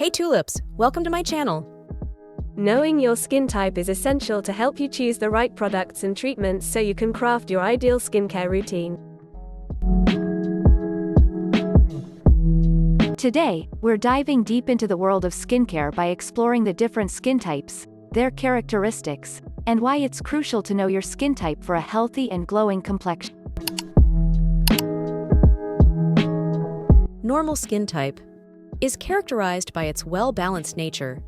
Hey tulips, welcome to my channel. Knowing your skin type is essential to help you choose the right products and treatments so you can craft your ideal skincare routine. Today, we're diving deep into the world of skincare by exploring the different skin types, their characteristics, and why it's crucial to know your skin type for a healthy and glowing complexion. Normal skin type is characterized by its well-balanced nature.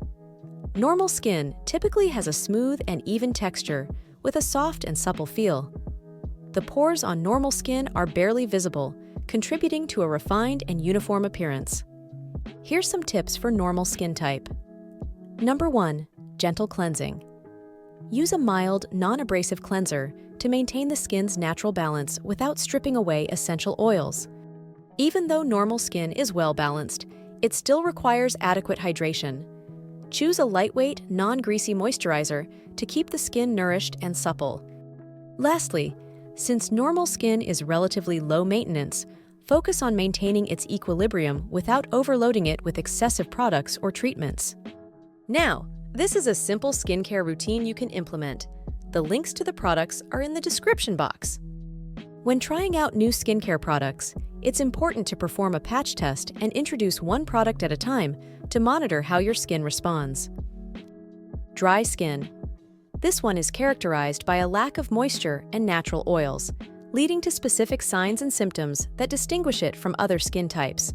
Normal skin typically has a smooth and even texture with a soft and supple feel. The pores on normal skin are barely visible, contributing to a refined and uniform appearance. Here's some tips for normal skin type. Number 1. Gentle cleansing. Use a mild, non-abrasive cleanser to maintain the skin's natural balance without stripping away essential oils. Even though normal skin is well-balanced, it still requires adequate hydration. Choose a lightweight, non-greasy moisturizer to keep the skin nourished and supple. Lastly, since normal skin is relatively low maintenance, focus on maintaining its equilibrium without overloading it with excessive products or treatments. Now, this is a simple skincare routine you can implement. The links to the products are in the description box. When trying out new skincare products, it's important to perform a patch test and introduce one product at a time to monitor how your skin responds. Dry skin. This one is characterized by a lack of moisture and natural oils, leading to specific signs and symptoms that distinguish it from other skin types.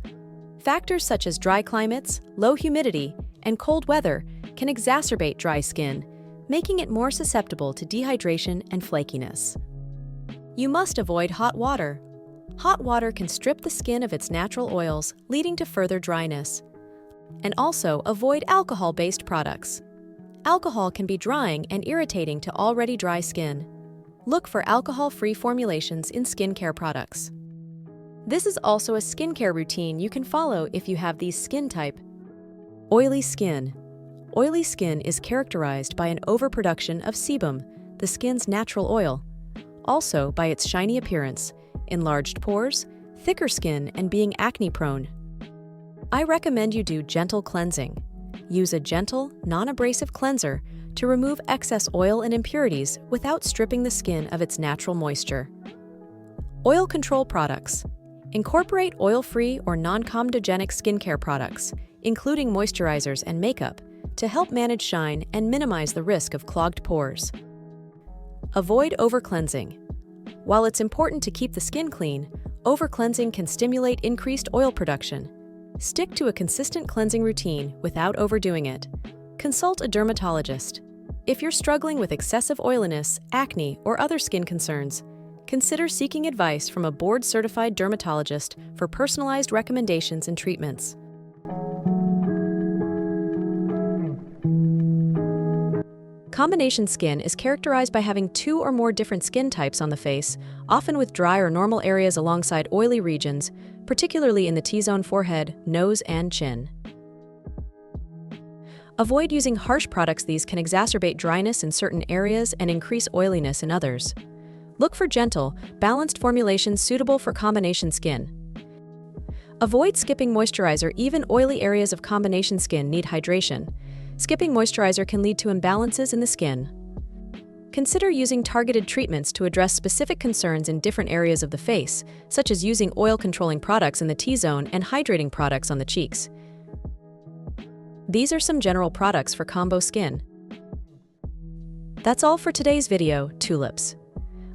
Factors such as dry climates, low humidity, and cold weather can exacerbate dry skin, making it more susceptible to dehydration and flakiness. You must avoid hot water. Hot water can strip the skin of its natural oils, leading to further dryness. And also avoid alcohol-based products. Alcohol can be drying and irritating to already dry skin. Look for alcohol-free formulations in skincare products. This is also a skincare routine you can follow if you have these skin type. Oily skin. Oily skin is characterized by an overproduction of sebum, the skin's natural oil. Also by its shiny appearance, enlarged pores, thicker skin, and being acne-prone. I recommend you do gentle cleansing. Use a gentle, non-abrasive cleanser to remove excess oil and impurities without stripping the skin of its natural moisture. Oil control products. Incorporate oil-free or non-comedogenic skincare products, including moisturizers and makeup, to help manage shine and minimize the risk of clogged pores. Avoid over-cleansing. While it's important to keep the skin clean, over-cleansing can stimulate increased oil production. Stick to a consistent cleansing routine without overdoing it. Consult a dermatologist. If you're struggling with excessive oiliness, acne, or other skin concerns, consider seeking advice from a board-certified dermatologist for personalized recommendations and treatments. Combination skin is characterized by having 2 or more different skin types on the face, often with dry or normal areas alongside oily regions, particularly in the T-zone forehead, nose, and chin. Avoid using harsh products. These can exacerbate dryness in certain areas and increase oiliness in others. Look for gentle, balanced formulations suitable for combination skin. Avoid skipping moisturizer. Even oily areas of combination skin need hydration. Skipping moisturizer can lead to imbalances in the skin. Consider using targeted treatments to address specific concerns in different areas of the face, such as using oil-controlling products in the T-zone and hydrating products on the cheeks. These are some general products for combo skin. That's all for today's video, tulips.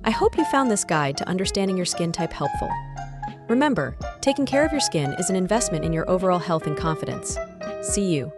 I hope you found this guide to understanding your skin type helpful. Remember, taking care of your skin is an investment in your overall health and confidence. See you.